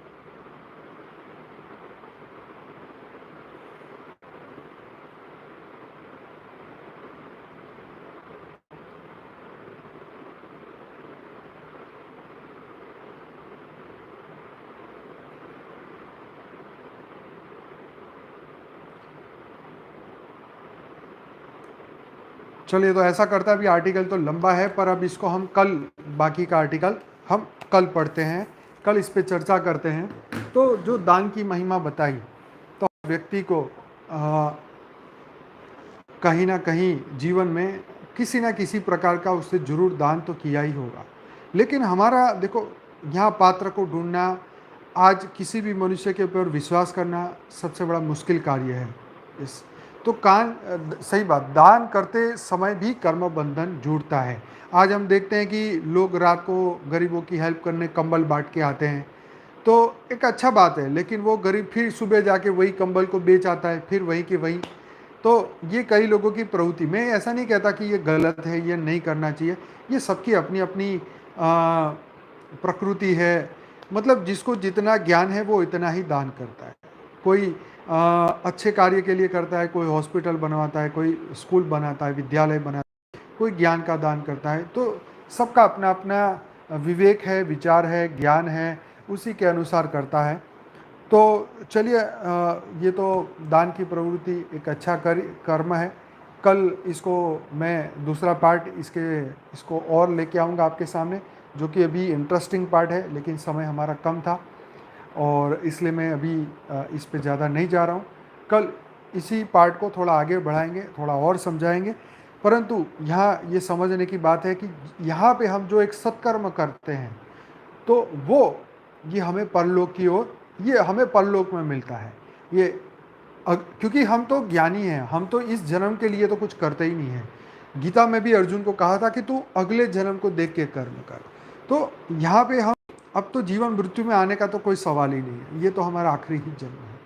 चलिए, तो ऐसा करता है, अभी आर्टिकल तो लंबा है पर अब इसको हम कल, बाकी का आर्टिकल हम कल पढ़ते हैं, कल इस पे चर्चा करते हैं। तो जो दान की महिमा बताई, तो व्यक्ति को कहीं ना कहीं जीवन में किसी न किसी प्रकार का उससे जरूर दान तो किया ही होगा। लेकिन हमारा देखो, यहाँ पात्र को ढूंढना, आज किसी भी मनुष्य के ऊपर विश्वास करना सबसे बड़ा मुश्किल कार्य है। इस तो सही बात, दान करते समय भी कर्म बंधन जुड़ता है। आज हम देखते हैं कि लोग रात को गरीबों की हेल्प करने कंबल बांट के आते हैं, तो एक अच्छा बात है। लेकिन वो गरीब फिर सुबह जाके वही कंबल को बेच आता है, फिर वहीं के वहीं। तो ये कई लोगों की प्रवृत्ति, मैं ऐसा नहीं कहता कि ये गलत है, ये नहीं करना चाहिए, ये सबकी अपनी अपनी प्रकृति है। मतलब जिसको जितना ज्ञान है वो इतना ही दान करता है। कोई अच्छे कार्य के लिए करता है, कोई हॉस्पिटल बनवाता है, कोई स्कूल बनाता है, विद्यालय बनाता है, कोई ज्ञान का दान करता है। तो सबका अपना अपना विवेक है, विचार है, ज्ञान है, उसी के अनुसार करता है। तो चलिए, ये तो दान की प्रवृत्ति एक अच्छा कर्म है। कल इसको मैं दूसरा पार्ट इसको और लेके आऊँगा आपके सामने, जो कि अभी इंटरेस्टिंग पार्ट है, लेकिन समय हमारा कम था और इसलिए मैं अभी इस पे ज़्यादा नहीं जा रहा हूँ। कल इसी पार्ट को थोड़ा आगे बढ़ाएंगे, थोड़ा और समझाएंगे। परंतु यहाँ ये समझने की बात है कि यहाँ पे हम जो एक सत्कर्म करते हैं तो ये हमें परलोक की ओर, ये हमें परलोक में मिलता है। ये क्योंकि हम तो ज्ञानी हैं, हम तो इस जन्म के लिए तो कुछ करते ही नहीं हैं। गीता में भी अर्जुन को कहा था कि तू अगले जन्म को देख के कर्म कर। तो यहाँ पे हम अब तो जीवन मृत्यु में आने का तो कोई सवाल ही नहीं है, ये तो हमारा आखिरी ही जन्म है।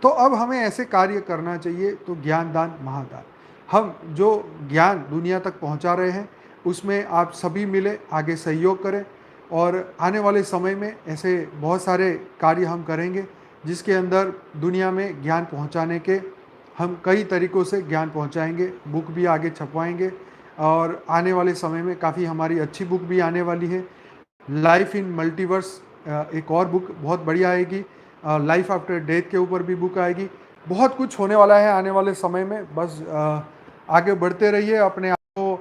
तो अब हमें ऐसे कार्य करना चाहिए, तो ज्ञान दान महादान। हम जो ज्ञान दुनिया तक पहुंचा रहे हैं उसमें आप सभी मिले आगे सहयोग करें, और आने वाले समय में ऐसे बहुत सारे कार्य हम करेंगे जिसके अंदर दुनिया में ज्ञान पहुंचाने के हम कई तरीक़ों से ज्ञान पहुंचाएंगे। बुक भी आगे छपवाएंगे, और आने वाले समय में काफ़ी हमारी अच्छी बुक भी आने वाली है। लाइफ इन मल्टीवर्स एक और बुक बहुत बढ़िया आएगी। लाइफ आफ्टर डेथ के ऊपर भी बुक आएगी। बहुत कुछ होने वाला है आने वाले समय में। बस आगे बढ़ते रहिए, अपने आप को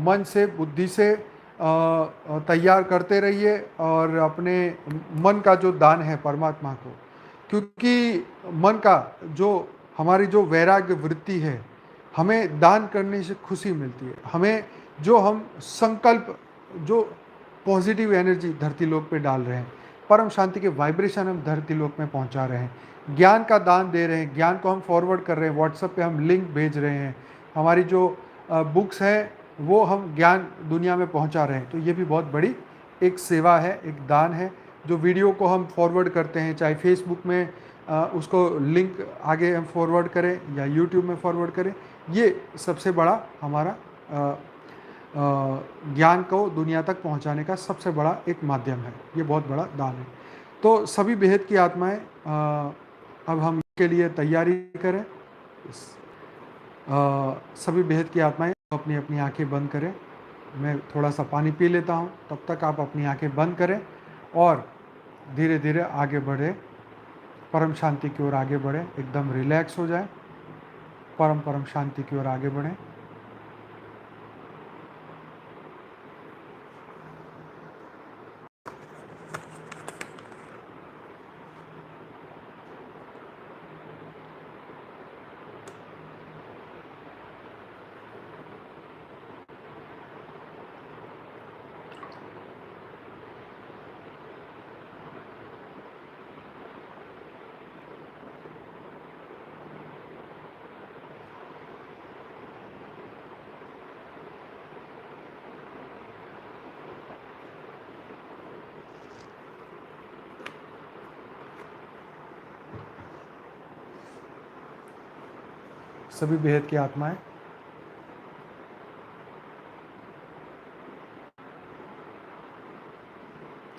मन से बुद्धि से तैयार करते रहिए, और अपने मन का जो दान है परमात्मा को, क्योंकि मन का जो हमारी जो वैराग्य वृत्ति है, हमें दान करने से खुशी मिलती है। हमें जो हम संकल्प, जो पॉजिटिव एनर्जी धरती लोक पे डाल रहे हैं, परम शांति के वाइब्रेशन हम धरती लोक में पहुंचा रहे हैं, ज्ञान का दान दे रहे हैं, ज्ञान को हम फॉरवर्ड कर रहे हैं, व्हाट्सएप पे हम लिंक भेज रहे हैं, हमारी जो बुक्स हैं वो हम ज्ञान दुनिया में पहुंचा रहे हैं। तो ये भी बहुत बड़ी एक सेवा है, एक दान है। जो वीडियो को हम फॉरवर्ड करते हैं, चाहे फेसबुक में उसको लिंक आगे हम फॉरवर्ड करें या यूट्यूब में फॉरवर्ड करें, ये सबसे बड़ा हमारा ज्ञान को दुनिया तक पहुंचाने का सबसे बड़ा एक माध्यम है। ये बहुत बड़ा दान है। तो सभी बेहद की आत्माएं अब हम इसके लिए तैयारी करें। सभी बेहद की आत्माएं अपनी अपनी आंखें बंद करें। मैं थोड़ा सा पानी पी लेता हूं, तब तक आप अपनी आंखें बंद करें और धीरे धीरे आगे बढ़े, परम शांति की ओर आगे बढ़े। एकदम रिलैक्स हो जाए, परम परम शांति की ओर आगे बढ़ें। सभी बेहद की आत्माएं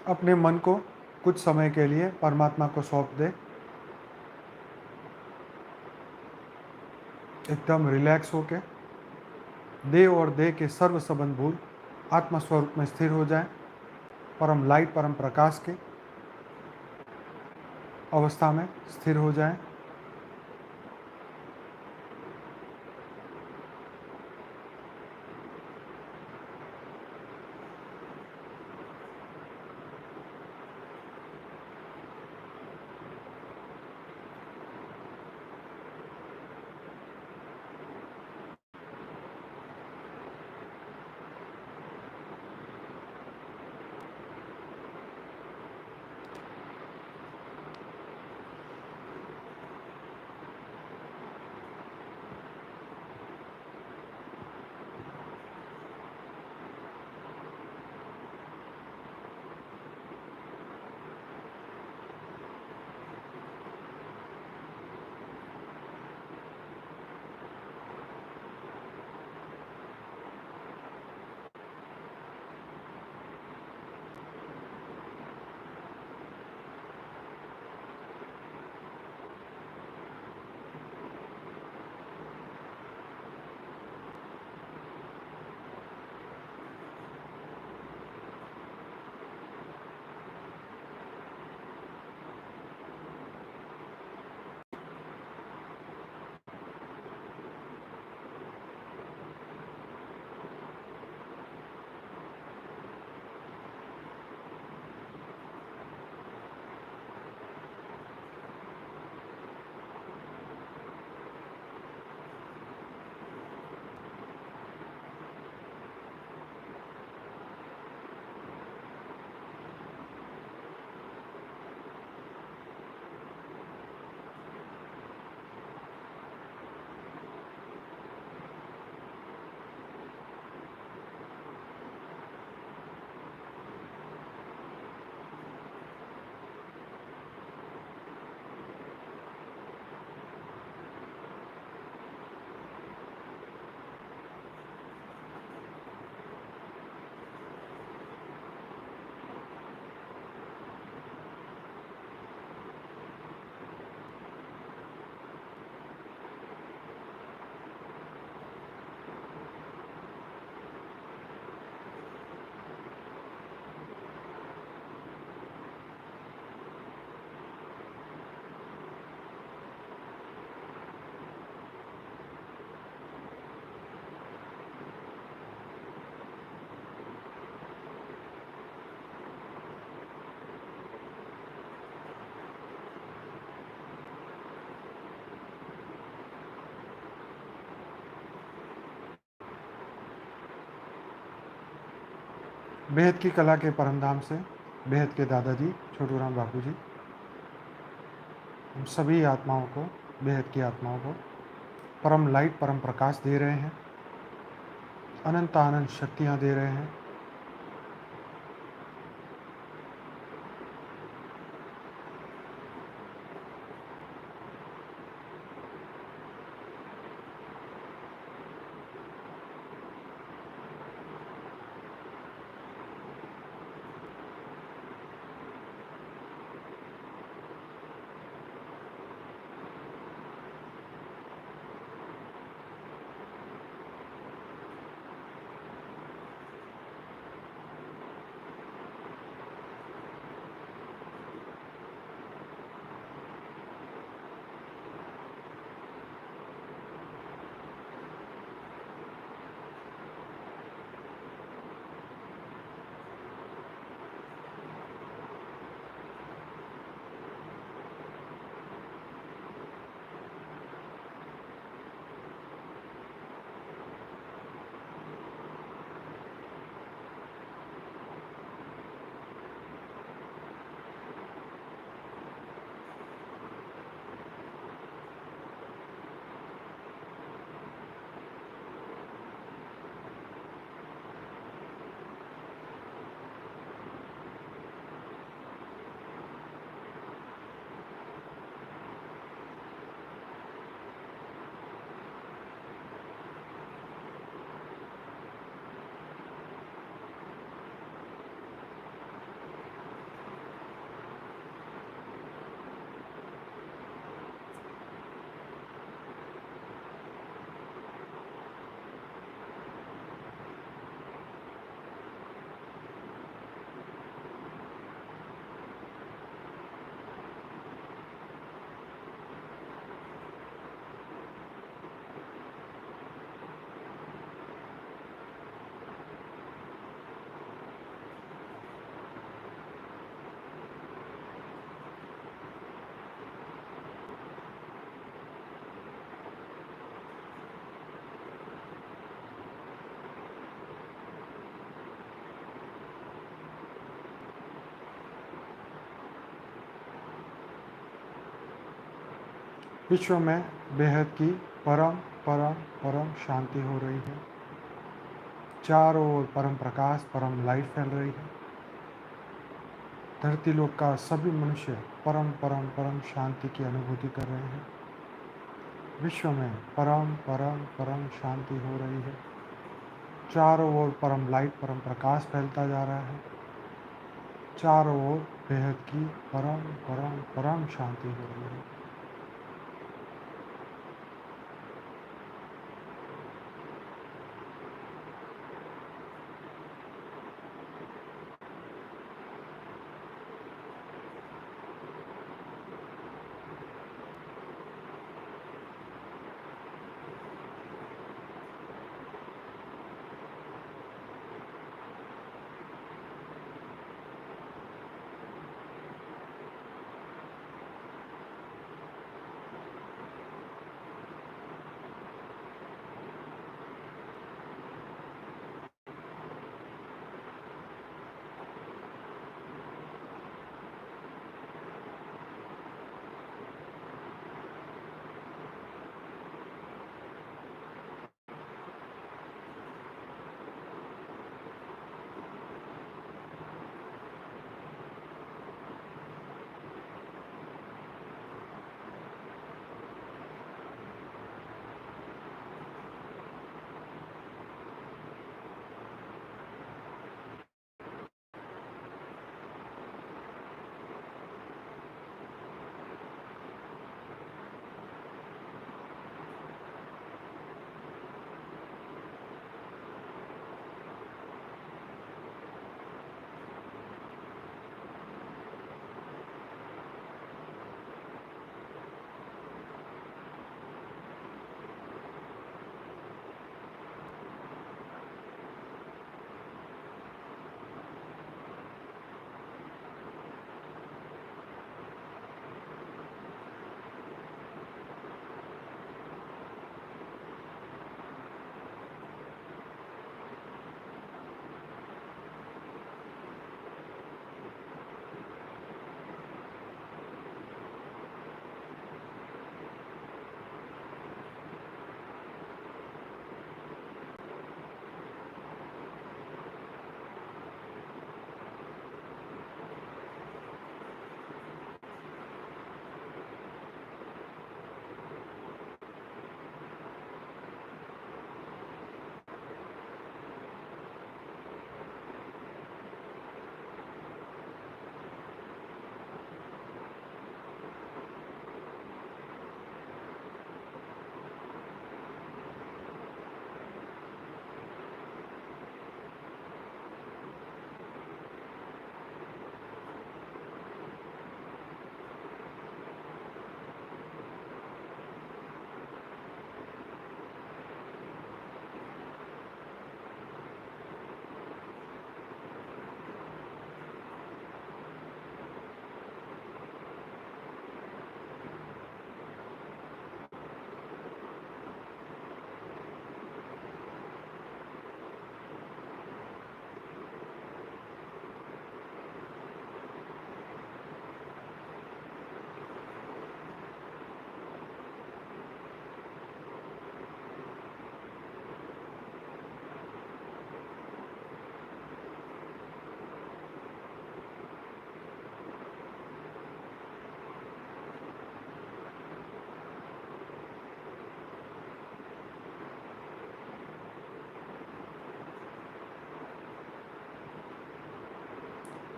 अपने मन को कुछ समय के लिए परमात्मा को सौंप दे। एकदम रिलैक्स होके देह और देह के सर्व संबंध भूल आत्मा स्वरूप में स्थिर हो जाए, परम लाइट परम प्रकाश के अवस्था में स्थिर हो जाए। बेहद की कला के परमधाम से बेहद के दादाजी छोटू राम बापू जी हम सभी आत्माओं को, बेहद की आत्माओं को परम लाइट, परम प्रकाश दे रहे हैं, अनंत अनंत शक्तियाँ दे रहे हैं। विश्व में बेहद की परम परम परम शांति हो रही है। चारों ओर परम प्रकाश, परम लाइट फैल रही है। धरती लोक का सभी मनुष्य परम परम परम शांति की अनुभूति कर रहे हैं। विश्व में परम परम परम शांति हो रही है। चारों ओर परम लाइट, परम प्रकाश फैलता जा रहा है। चारों ओर बेहद की परम परम परम शांति हो रही है।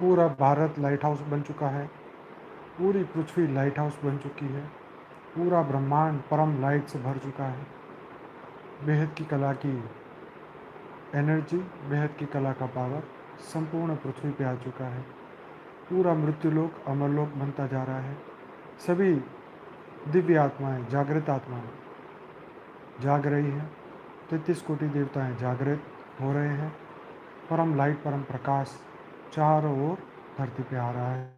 पूरा भारत लाइट हाउस बन चुका है, पूरी पृथ्वी लाइट हाउस बन चुकी है, पूरा ब्रह्मांड परम लाइट से भर चुका है। बेहद की कला की एनर्जी, बेहद की कला का पावर संपूर्ण पृथ्वी पे आ चुका है। पूरा मृत्युलोक अमरलोक बनता जा रहा है। सभी दिव्य आत्माएं, जागृत आत्माएं जाग रही हैं। 33 कोटि देवताएं जागृत हो रहे हैं। परम लाइट, परम प्रकाश चारों ओर धरती पे आ रहा है।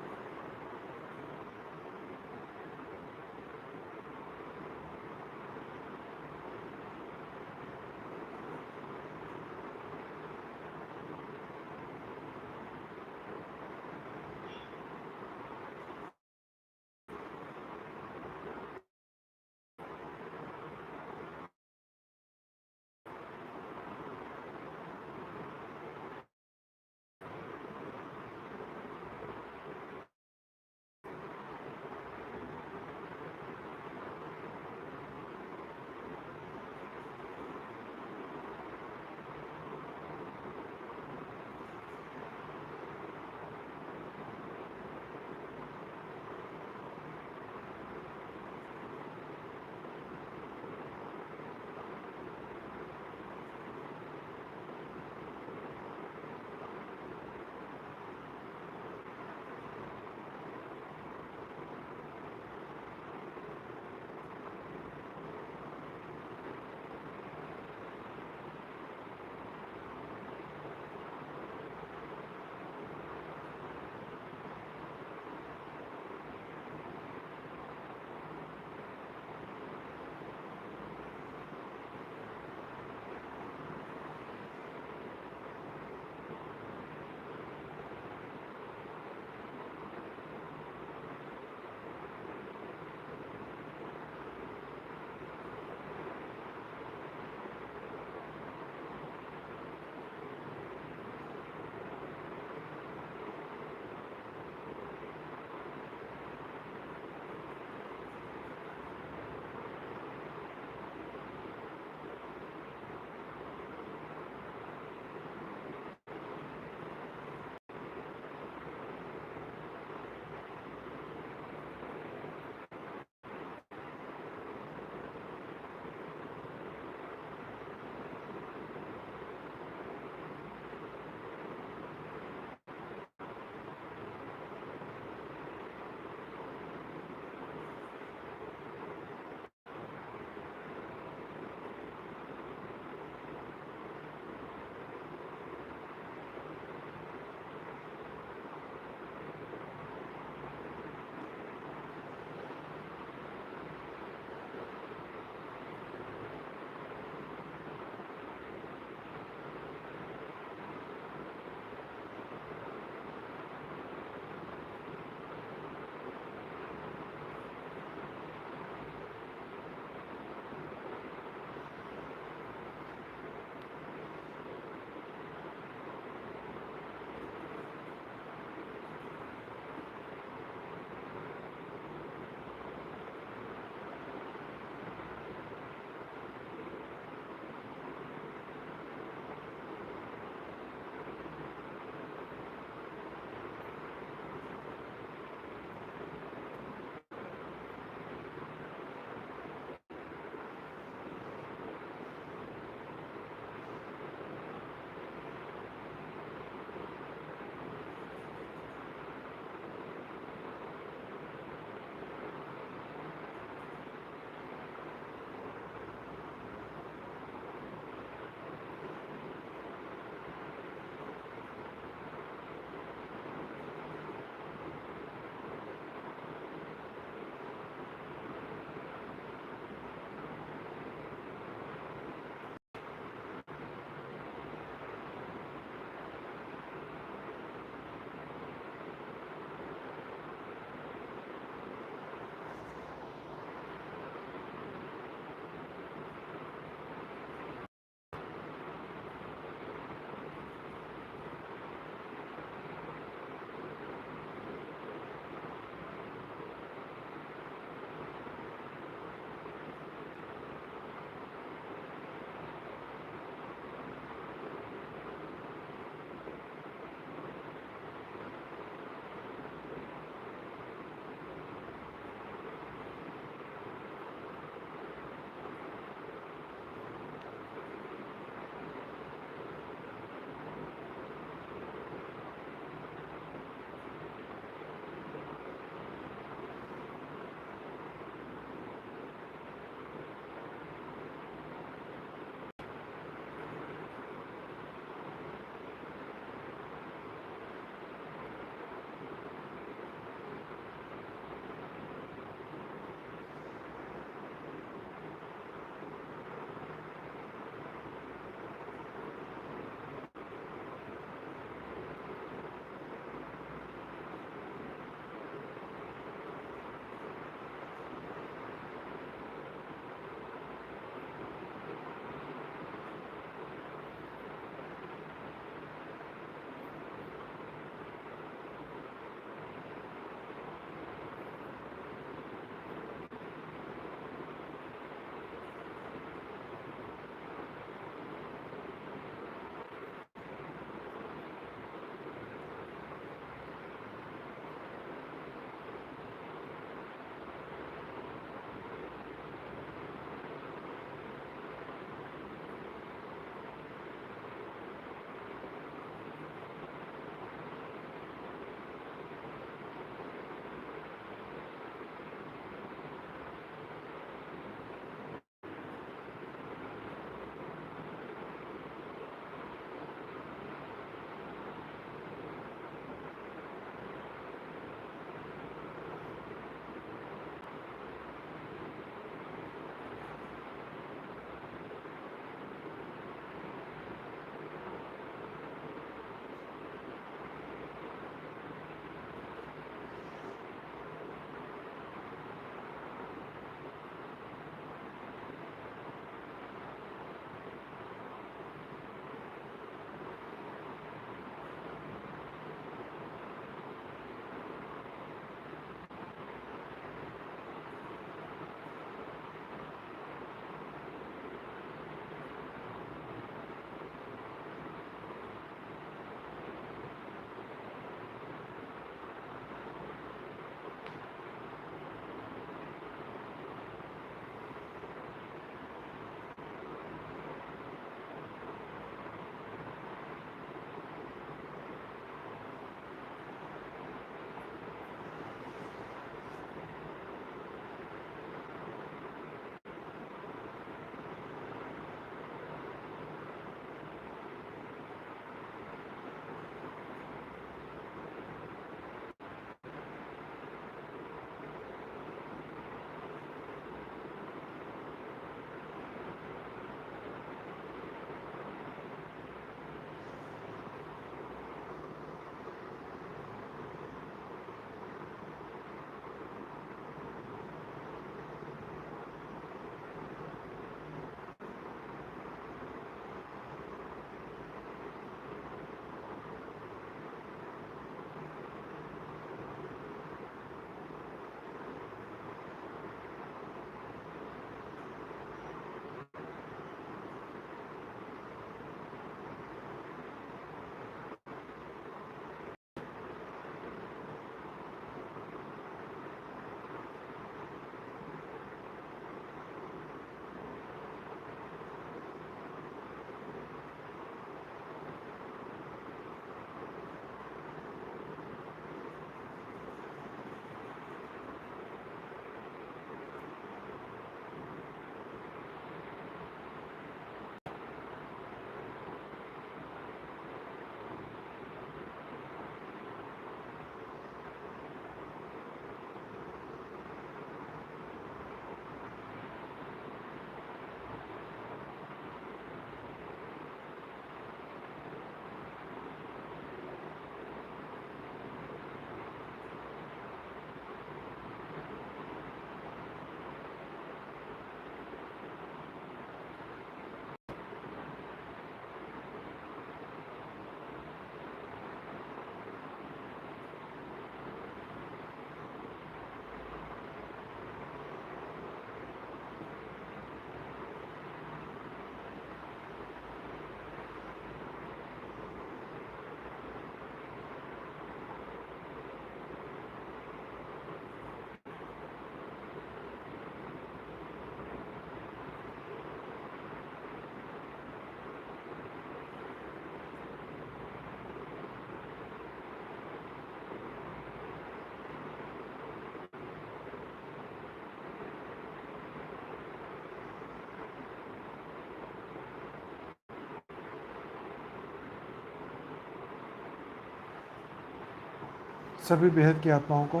सभी बेहद की आत्माओं को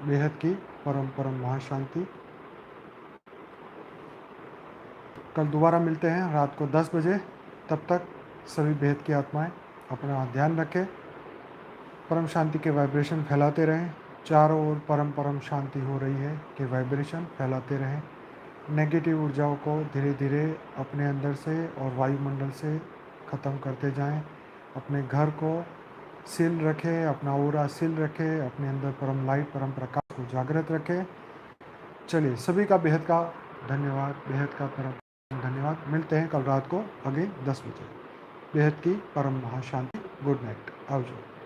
बेहद की परम परम महाशांति। कल दोबारा मिलते हैं रात को 10 बजे। तब तक सभी बेहद की आत्माएं अपना ध्यान रखें, परम शांति के वाइब्रेशन फैलाते रहें। चारों ओर परम परम शांति हो रही है कि वाइब्रेशन फैलाते रहें। नेगेटिव ऊर्जाओं को धीरे धीरे अपने अंदर से और वायुमंडल से ख़त्म करते जाएं। अपने घर को सील रखें, अपना ऑरा सील रखें, अपने अंदर परम लाइट परम प्रकाश को जागृत रखें। चलिए सभी का बेहद का धन्यवाद, बेहद का परम धन्यवाद। मिलते हैं कल रात को अगेन 10 बजे। बेहद की परम महाशांति। Good night. आवजो।